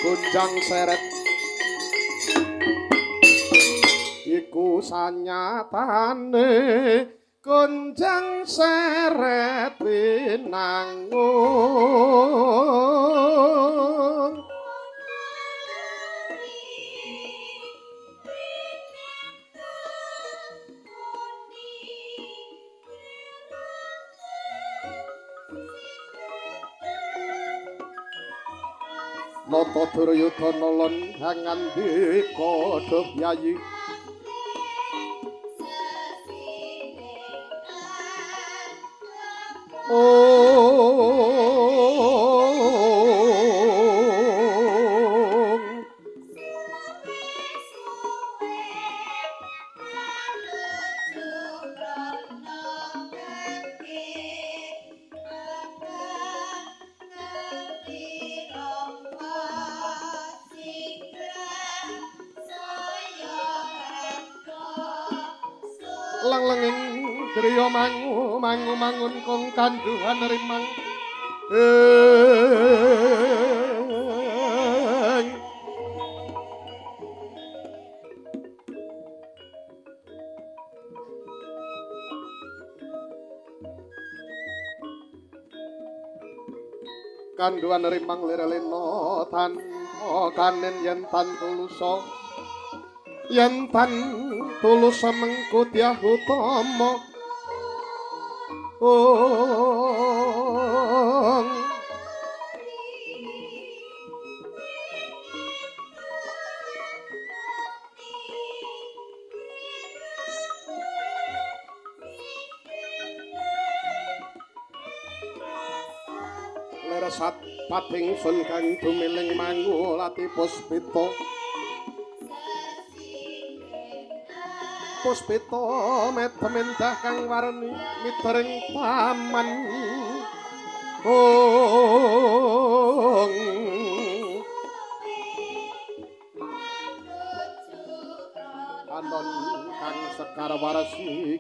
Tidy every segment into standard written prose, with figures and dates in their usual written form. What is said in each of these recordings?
gunjang seret iku sanyatane gunjang seret winangun Nata Duryudana lan ngandika Dobyayi lang-langing driya mangun kong kandhuhan rimang kandhuhan rimang lirelena tanpa kanen yen tan tulusa yen tan tulusa mengko diahutama leresat pating sun kang dumiling mangulati puspita puspita metemendah kang warni mitring paman anon kang sekar waras iki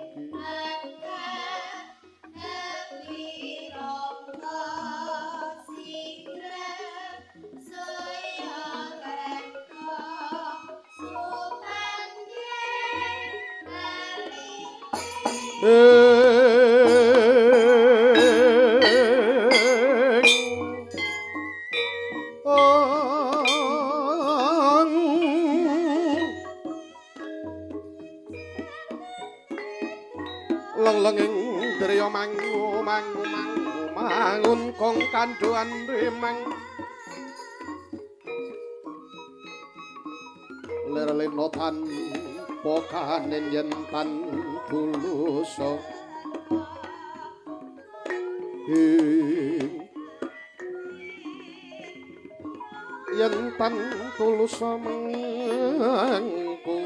lang-langing driya mangun kong kandhuhan rimang lir-lina tanpa kanen yen tan tulusa yen tan tulusa mengko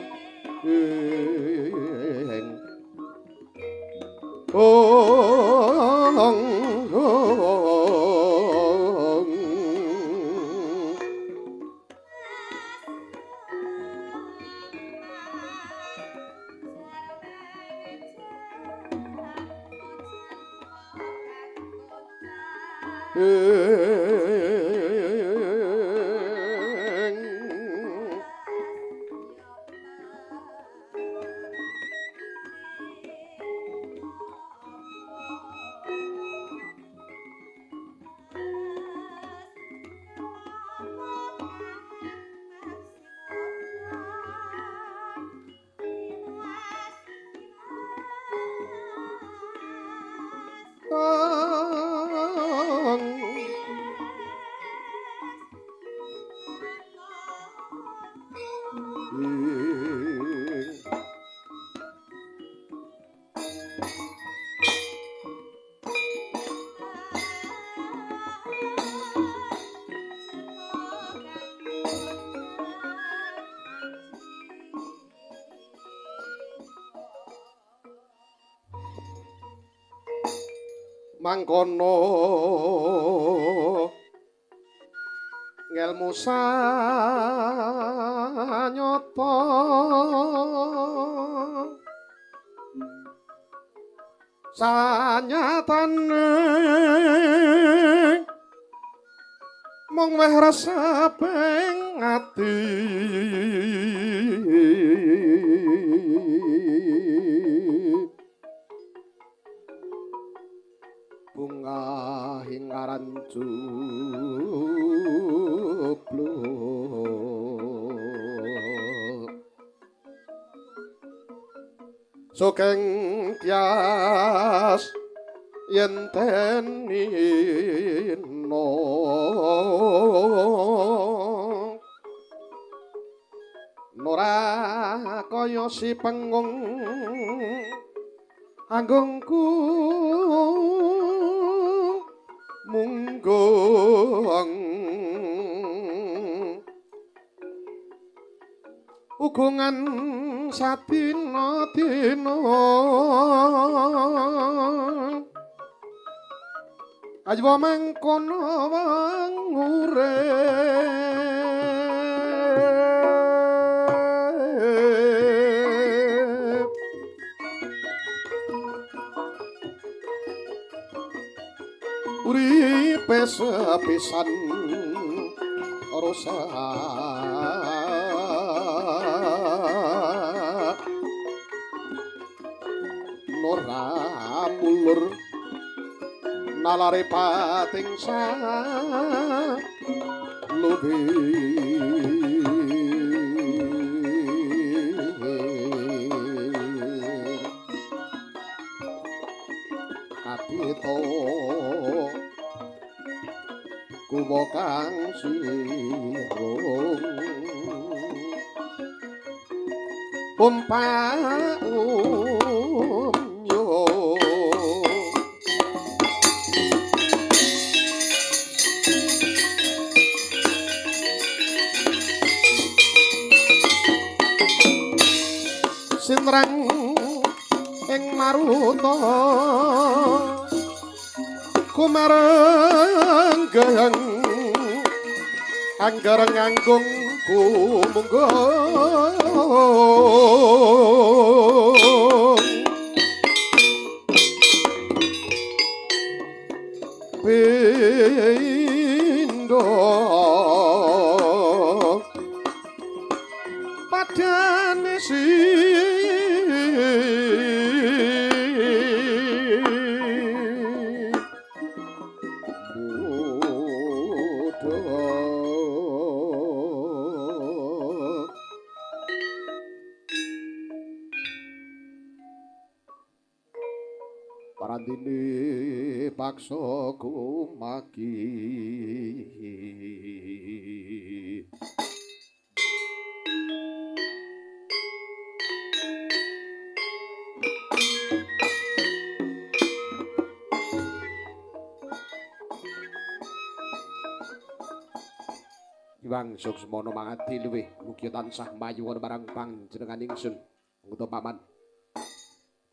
mangkono ngelmu sanyata sanyatane mung weh reseping ati bunga hingaran jublu sokeng tias yen tenino nora kaya si pengung anggungku munggung ugungan satina-tina ajwa mangkono urip uripe sepisan rusak nora mulur nalare pating sa lubi kapito kumo kang sirung sinrang ing maruta kumarenggang anggar nganggung kumunggung pindo padane parandini paksa kumaki Iwang Suksmana mangati luwih mugi tansah mayuwun marang panjenengan ingsun nguto paman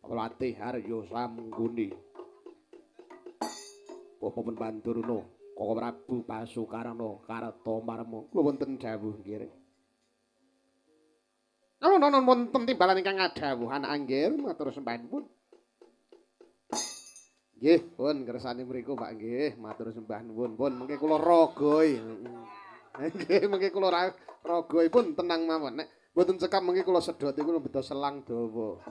Pelati Haryo Samguni Bapak Pembanturna Koko Prabu Pasukarana Kartomarma kula wonten dawuh nggih. Nonon wonten timbalan ingkang ngadhawuhan anggir matur sembah nuwun. Nggih, pun kersane mriku Pak nggih, matur sembah nuwun. Pun mengke kula ragoi. Nggih, mengke kula ragoi pun tenang mawon. Nek mboten cekap mengke kula sedhot iku mbeta selang dawa.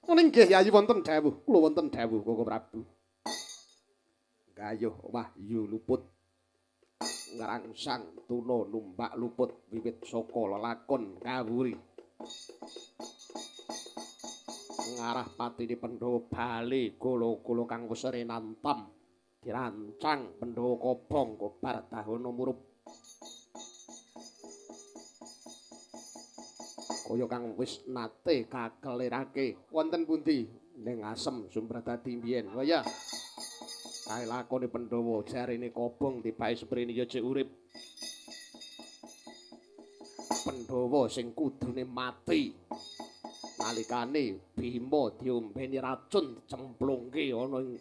Nggih, yayi wonten dawuh, kula wonten dawuh Koko Prabu. Gayuh wahyu luput ngrangsang tuna numpak luput wiwit saka lelakon kawuri ngarah patine Pandhawa bali kula-kula kang wis renantam dirancang Pandhawa kobong kobar tahana murup kaya kang wis nate kakelirake wonten pundi ning Asem Sumbradadi mbiyen kaya kae lakone Pandhawa jarine kobong tibake sprene ya cek urip. Pandhawa sing kudune mati nalikane Bima diombeni racun cemplungke ana ing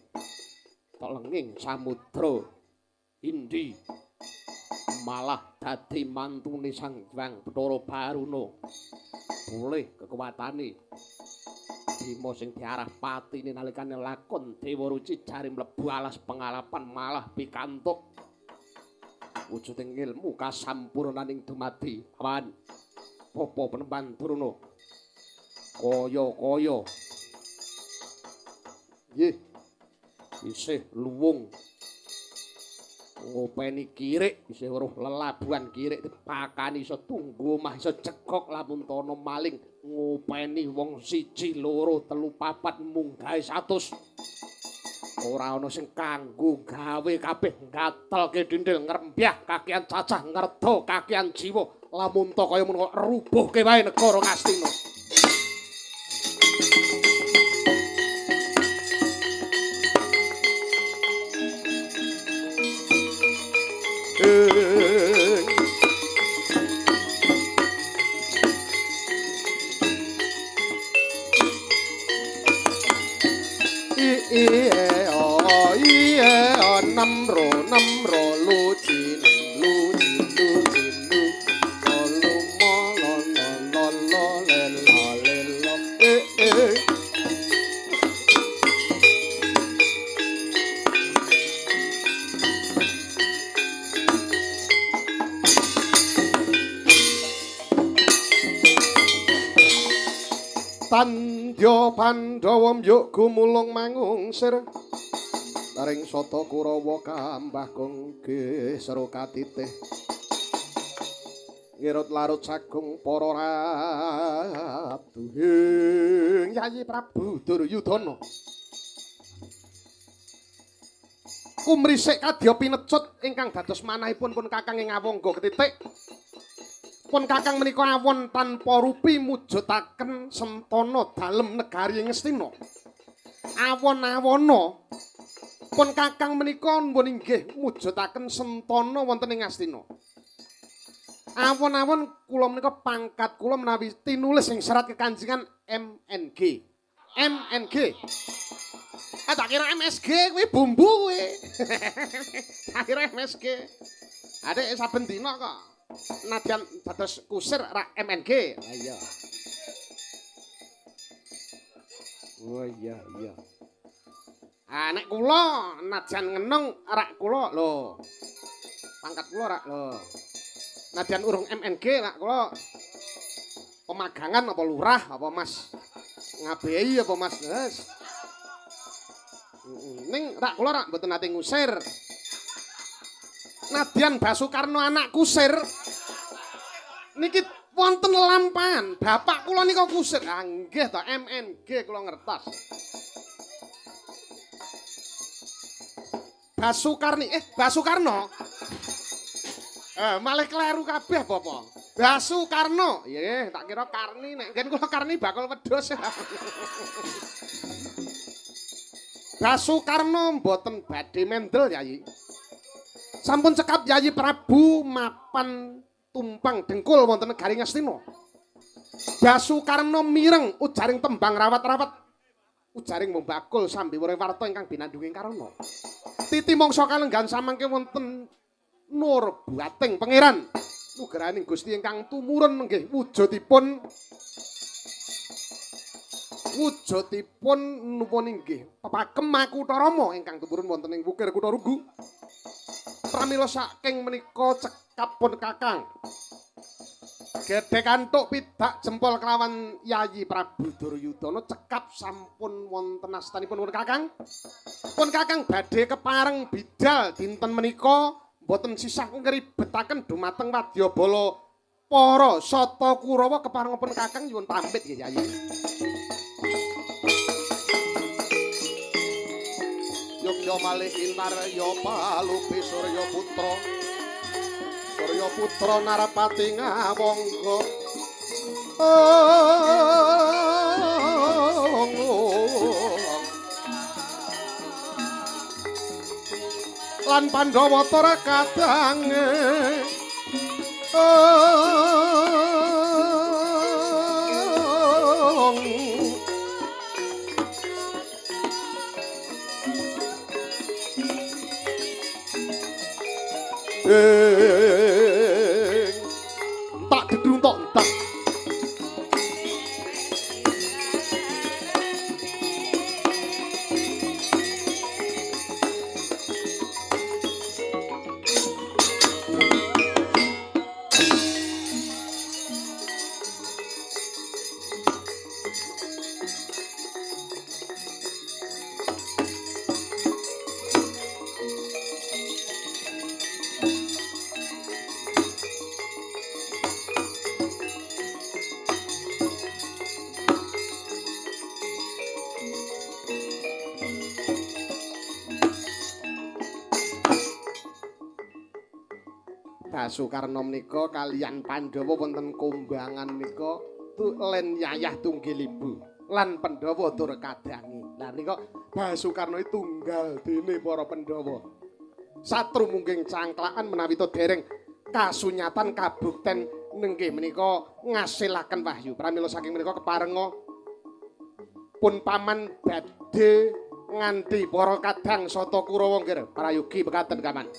telenging samudra Indi malah dadi mantune Sang Hyang Bathara Baruna. Boleh kekuatane Bima sing diarah patine nalikane lakon Dewa Ruci jare mlebu alas pengalapan malah pikantuk wujuding ilmu kasampurnaning dumadi pawan Bapa Penemban Durna kaya-kaya nggih isih luwung ngopeni kirik isih weruh lelabuhan kirik pakani iso tunggu omah iso cekok lamun tono maling ngopeni wong 1 2 3 4 munggahe 100 ora ana sing kanggo gawe kabeh ngatelke dinding ngrembyah kakian cacah ngerdo kakian jiwa lamun to kaya mun rubuhke wae negara Ngastina. Namro luci Tandya Pandhawa yuk gumulung mangungsir Taring Sata Kurawa kambah kongge sero katitih ngirut larut sagung para ratu Yayi Prabu Duryudana kumrisik kadya pinecut ingkang dados manahipun pun Kakang ing awangga ketitik pun Kakang menika awon tanpa rupi mujudaken sentana dalem negari Ngastina awon-awono pun Kakang menika pun inggih mujudaken sentana wonten ing Ngastina. Awon-awon kula menika pangkat kula menawi tinulis ing serat kekanjengan MNG. MNG. Tak kira MSG kuwi bumbu kuwi. Tak kira MSG. Adek saben dina kok nadyan dados kusir rak MNG. Lah iya. Oh iya iya. Nek kula nadyan ngeneng rak kula lho. Pangkat kula rak lho. Nadyan urung MNG rak kula pemagangan apa lurah apa Mas ngabehi apa Mas Des. Ning rak kula rak mboten nate ngusir. Nadyan Basukarno anak kusir. Niki wonten lampahan, bapak kula nika kusir. Ah nggih to MNG kula ngertos. Basukarno. Malah kleru kabeh Bapak. Basukarno. Nggih, tak kira Karni nek ngen kula Karni bakal wedhus. Basukarno mboten badhe mendel Yayi. Sampun cekap Yayi Prabu mapan tumpang dengkul wonten negari Ngastina. Basukarno mireng ujaring tembang rawat-rawat. Ujaring membakul sambi warta ingkang binandunging karana. Titi mangsa kalenggan samangke wonten nur buating pangeran nugraning Gusti ingkang tumurun nggih wujudipun nupun inggih Pakem Makutha Rama ingkang tumurun wonten ing Wukir Kutha Rugu pramila saking menika cekapun Kakang gedhe kantuk pidak jempol kelawan Yayi Prabu Duryudana cekap sampun wonten astanipun pun Kakang badhe kepareng bidal dinten menika mboten sisah ngribetaken dumateng wadyabala para Sata Kurawa keparengipun Kakang nyuwun pamit nggih Yayi. Yogya malih intar ya palupi Surya Putra. Surya Putra Narapati ngawangga. Lan Pandhawa tora kadange tak dedruntok entak Basukarna menika kaliyan Pandhawa wonten kumbangan menika len yayah tunggil ibu lan Pandhawa tur kadangi. Lah menika Basukarna tunggal dene para Pandhawa. Satru mungking cangklakan menawi to dereng kasunyatan kabukten nengge menika ngasilaken wahyu. Pramila saking menika keparenga pun paman badhe nganti para kadang sata Kurawa nggih prayogi mekaten kaman.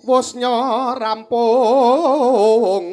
Wusnya rampung